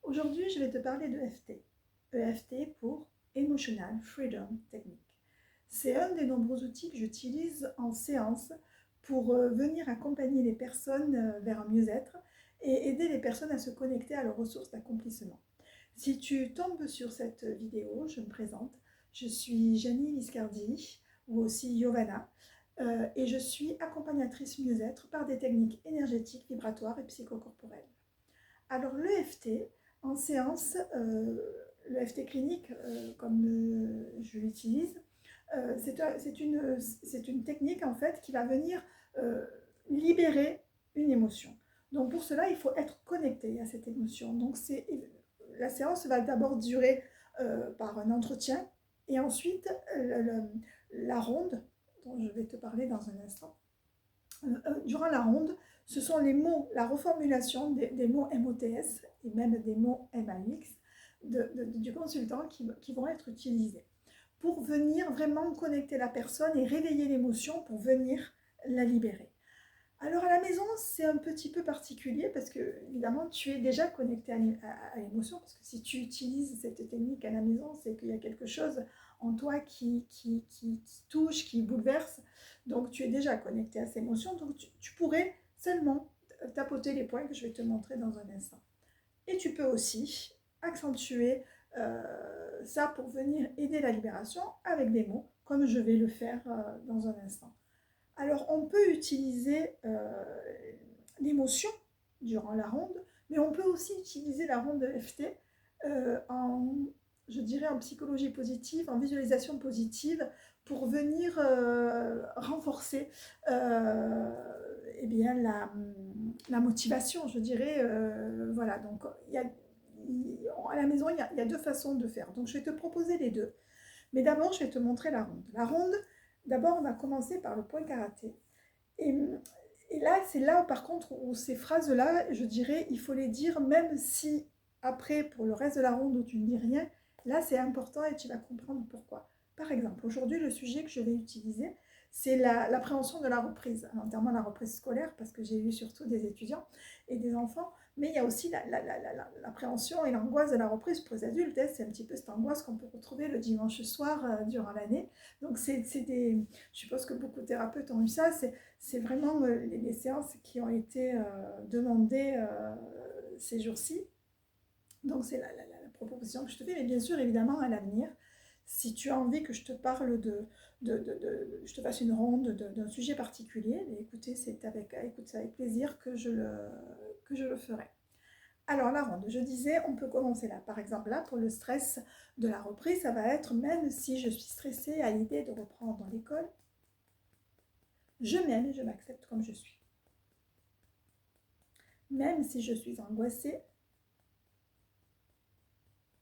Aujourd'hui, je vais te parler de EFT. EFT pour Emotional Freedom Technique. C'est un des nombreux outils que j'utilise en séance pour venir accompagner les personnes vers un mieux-être et aider les personnes à se connecter à leurs ressources d'accomplissement. Si tu tombes sur cette vidéo, je me présente. Je suis Janie Liscardi ou aussi Yovana et je suis accompagnatrice mieux-être par des techniques énergétiques, vibratoires et psychocorporelles. Alors l'EFT, en séance, l'EFT clinique, comme je l'utilise, c'est une technique en fait qui va venir libérer une émotion. Donc pour cela, il faut être connecté à cette émotion. Donc la séance va d'abord durer par un entretien et ensuite la ronde, dont je vais te parler dans un instant. Durant la ronde, ce sont les mots, la reformulation des mots MOTS et même des mots MAX du consultant qui vont être utilisés pour venir vraiment connecter la personne et réveiller l'émotion pour venir la libérer. Alors à la maison, c'est un petit peu particulier parce que évidemment tu es déjà connecté à l'émotion, parce que si tu utilises cette technique à la maison, c'est qu'il y a quelque chose en toi qui touche, qui bouleverse, donc tu es déjà connecté à ces émotions, donc tu pourrais seulement tapoter les points que je vais te montrer dans un instant. Et tu peux aussi accentuer ça pour venir aider la libération avec des mots, comme je vais le faire dans un instant. Alors, on peut utiliser l'émotion durant la ronde, mais on peut aussi utiliser la ronde de EFT je dirais, en psychologie positive, en visualisation positive, pour venir renforcer eh bien, la motivation, je dirais. Voilà, donc à la maison, il y a deux façons de faire. Donc, je vais te proposer les deux. Mais d'abord, je vais te montrer la ronde. La ronde, d'abord, on va commencer par le point karaté. Et là, c'est là, par contre, où ces phrases-là, je dirais, il faut les dire, même si après, pour le reste de la ronde où tu ne dis rien, là, c'est important et tu vas comprendre pourquoi. Par exemple, aujourd'hui, le sujet que je vais utiliser, c'est l'appréhension de la reprise, notamment la reprise scolaire, parce que j'ai eu surtout des étudiants et des enfants, mais il y a aussi l'appréhension et l'angoisse de la reprise pour les adultes. C'est un petit peu cette angoisse qu'on peut retrouver le dimanche soir durant l'année. Donc, je suppose que beaucoup de thérapeutes ont eu ça. C'est vraiment les séances qui ont été demandées ces jours-ci. Donc c'est la proposition que je te fais, mais bien sûr, évidemment, à l'avenir, si tu as envie que je te parle je te fasse une ronde d'un sujet particulier, mais écoutez, écoute, c'est avec plaisir que je le ferai. Alors la ronde, je disais, on peut commencer là. Par exemple, là, pour le stress de la reprise, ça va être, même si je suis stressée à l'idée de reprendre dans l'école, je m'aime et je m'accepte comme je suis. Même si je suis angoissée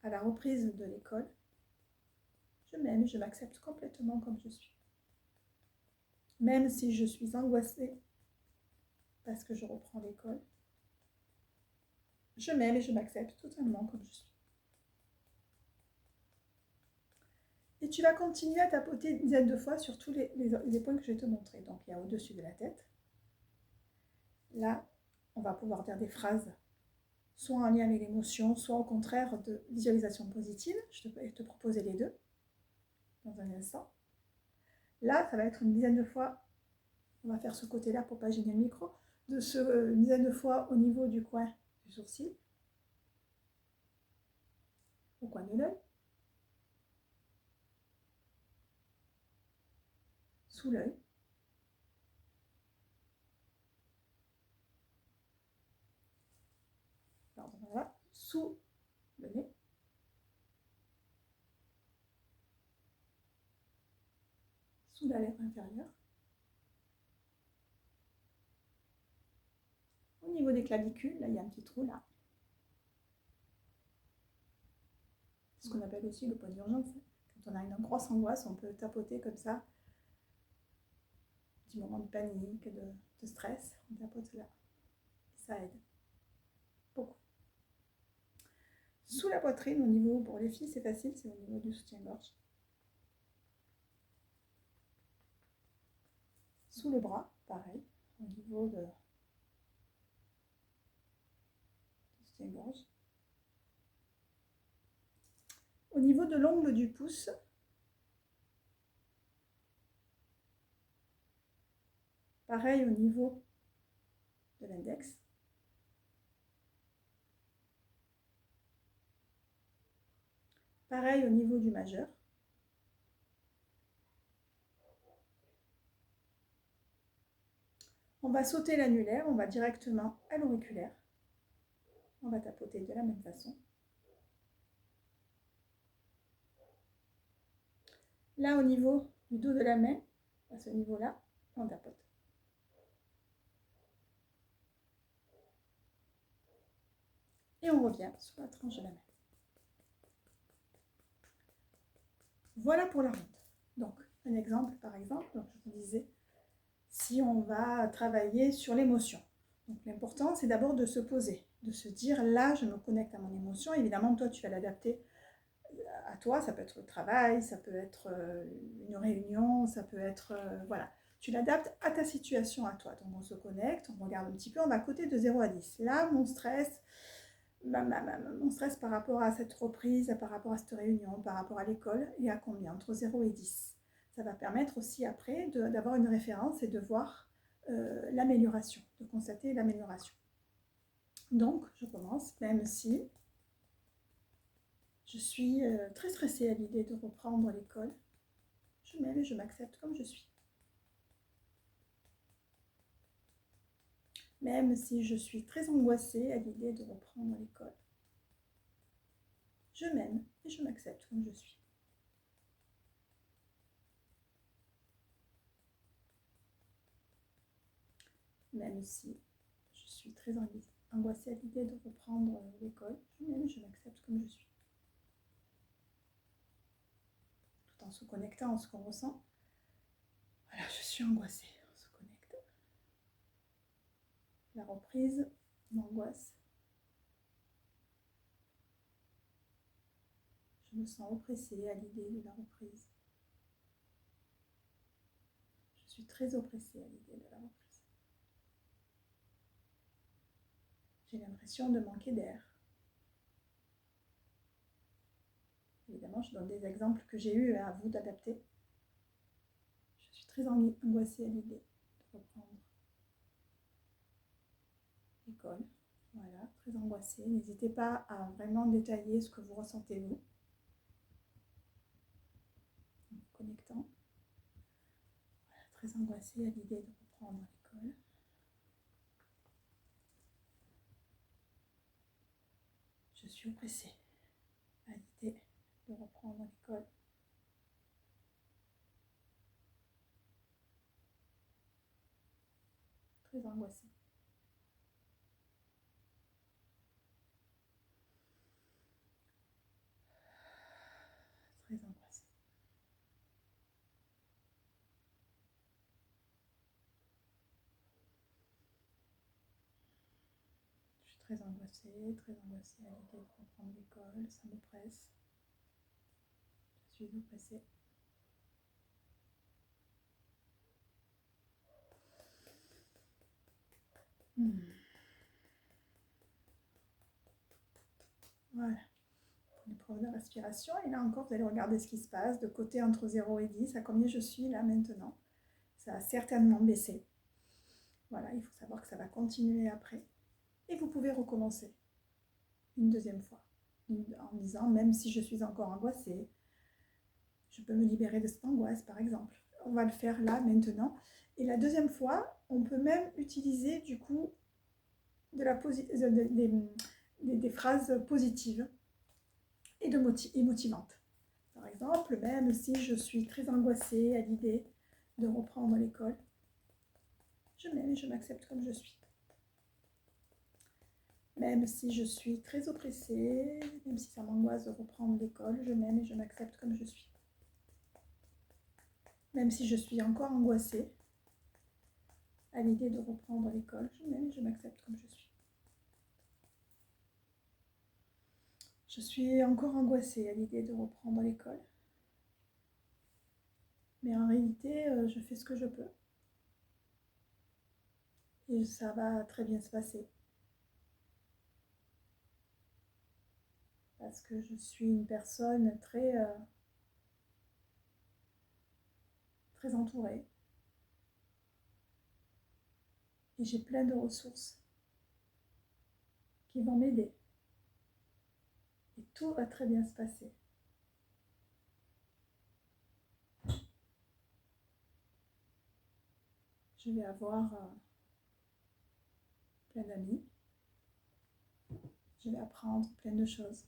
à la reprise de l'école, je m'aime et je m'accepte complètement comme je suis. Même si je suis angoissée parce que je reprends l'école, je m'aime et je m'accepte totalement comme je suis. Et tu vas continuer à tapoter une dizaine de fois sur tous les points que je vais te montrer. Donc il y a au-dessus de la tête. Là, on va pouvoir dire des phrases soit en lien avec l'émotion, soit au contraire de visualisation positive. Je vais te proposer les deux dans un instant. Là, ça va être une dizaine de fois, on va faire ce côté-là pour ne pas gêner le micro, une dizaine de fois au niveau du coin du sourcil, au coin de l'œil, sous l'œil, voilà, sous le nez, sous la lèvre inférieure, au niveau des clavicules, là il y a un petit trou là, ce qu'on appelle aussi le point d'urgence. Quand on a une grosse angoisse, on peut tapoter comme ça, petit moment de panique, de stress, on tapote là, et ça aide beaucoup. Sous la poitrine, au niveau, pour les filles c'est facile, c'est au niveau du soutien-gorge. Sous le bras, pareil, au niveau du soutien-gorge. niveau de l'ongle du pouce, pareil au niveau de l'index. Pareil au niveau du majeur. On va sauter l'annulaire, on va directement à l'auriculaire. On va tapoter de la même façon. Là, au niveau du dos de la main, à ce niveau-là, on tapote. Et on revient sur la tranche de la main. Voilà pour la ronde. Donc, un exemple, par exemple, donc je vous disais, si on va travailler sur l'émotion. Donc, l'important, c'est d'abord de se poser, de se dire, là, je me connecte à mon émotion. Évidemment, toi, tu vas l'adapter à toi. Ça peut être le travail, ça peut être une réunion, ça peut être, voilà. Tu l'adaptes à ta situation, à toi. Donc, on se connecte, on regarde un petit peu, on va coter de 0 à 10. Là, mon stress... mon stress par rapport à cette reprise, par rapport à cette réunion, par rapport à l'école, est à combien? Entre 0 et 10. Ça va permettre aussi après d'avoir une référence et de voir l'amélioration, de constater l'amélioration. Donc, je commence, même si je suis très stressée à l'idée de reprendre l'école. Je m'aime et je m'accepte comme je suis. Même si je suis très angoissée à l'idée de reprendre l'école. Je m'aime et je m'accepte comme je suis. Même si je suis très angoissée à l'idée de reprendre l'école, je m'aime et je m'accepte comme je suis. Tout en se connectant à ce qu'on ressent. Voilà, je suis angoissée, on se connecte. La reprise m'angoisse. Je me sens oppressée à l'idée de la reprise. Je suis très oppressée à l'idée de la reprise. J'ai l'impression de manquer d'air. Évidemment, je donne des exemples que j'ai eus, à vous d'adapter. Je suis très angoissée à l'idée de reprendre l'école. Voilà, très angoissée. N'hésitez pas à vraiment détailler ce que vous ressentez vous. En vous connectant. Voilà, très angoissée à l'idée de reprendre l'école. Je suis oppressée à l'idée de reprendre l'école. Très angoissée. Très angoissée. Je suis très angoissée à l'idée de reprendre l'école. Ça m'oppresse. Je suis oppressée. Voilà. Une preuve de respiration. Et là encore, vous allez regarder ce qui se passe de côté entre 0 et 10. À combien je suis là maintenant? Ça a certainement baissé. Voilà, il faut savoir que ça va continuer après. Et vous pouvez recommencer une deuxième fois. En disant, même si je suis encore angoissée, je peux me libérer de cette angoisse, par exemple. On va le faire là, maintenant. Et la deuxième fois, on peut même utiliser, du coup, des phrases positives et motivantes. Par exemple, même si je suis très angoissée à l'idée de reprendre l'école, je m'aime et je m'accepte comme je suis. Même si je suis très oppressée, même si ça m'angoisse de reprendre l'école, je m'aime et je m'accepte comme je suis. Même si je suis encore angoissée à l'idée de reprendre l'école, je m'aime et je m'accepte comme je suis. Je suis encore angoissée à l'idée de reprendre l'école. Mais en réalité, je fais ce que je peux. Et ça va très bien se passer. parce que je suis une personne très, très entourée. Et j'ai plein de ressources qui vont m'aider. Et tout va très bien se passer. Je vais avoir plein d'amis. Je vais apprendre plein de choses.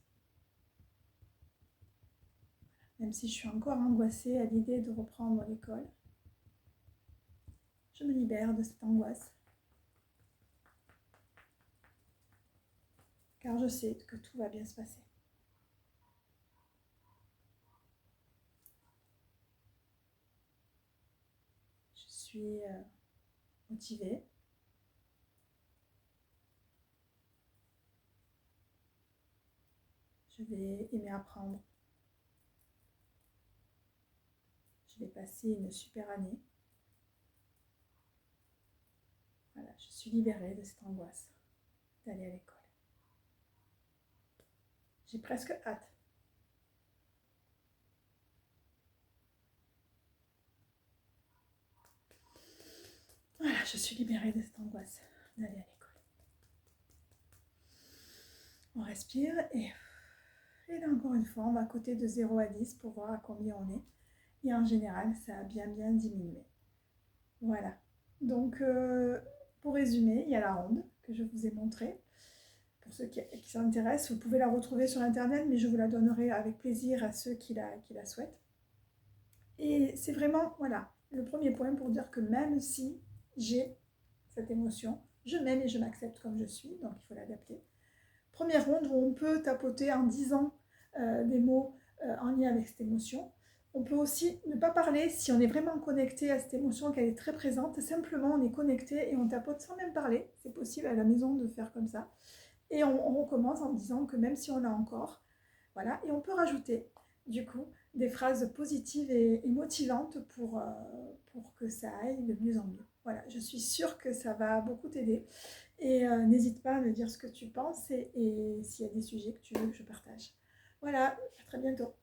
Même si je suis encore angoissée à l'idée de reprendre l'école, je me libère de cette angoisse. Car je sais que tout va bien se passer. Je suis motivée. Je vais aimer apprendre. Je vais passer une super année. Voilà, je suis libérée de cette angoisse d'aller à l'école. J'ai presque hâte. Voilà, je suis libérée de cette angoisse d'aller à l'école. On respire et là encore une fois, on va coter de 0 à 10 pour voir à combien on est. Et en général, ça a bien diminué. Voilà. Donc, pour résumer, il y a la ronde que je vous ai montrée. Pour ceux qui s'intéressent, vous pouvez la retrouver sur Internet, mais je vous la donnerai avec plaisir à ceux qui la souhaitent. Et c'est vraiment, voilà, le premier point pour dire que même si j'ai cette émotion, je m'aime et je m'accepte comme je suis, donc il faut l'adapter. Première ronde où on peut tapoter en disant des mots en lien avec cette émotion. On peut aussi ne pas parler si on est vraiment connecté à cette émotion, qu'elle est très présente. Simplement, on est connecté et on tapote sans même parler. C'est possible à la maison de faire comme ça. Et on recommence en disant que même si on a encore, voilà. Et on peut rajouter, du coup, des phrases positives et motivantes pour que ça aille de mieux en mieux. Voilà, je suis sûre que ça va beaucoup t'aider. Et n'hésite pas à me dire ce que tu penses et s'il y a des sujets que tu veux que je partage. Voilà, à très bientôt.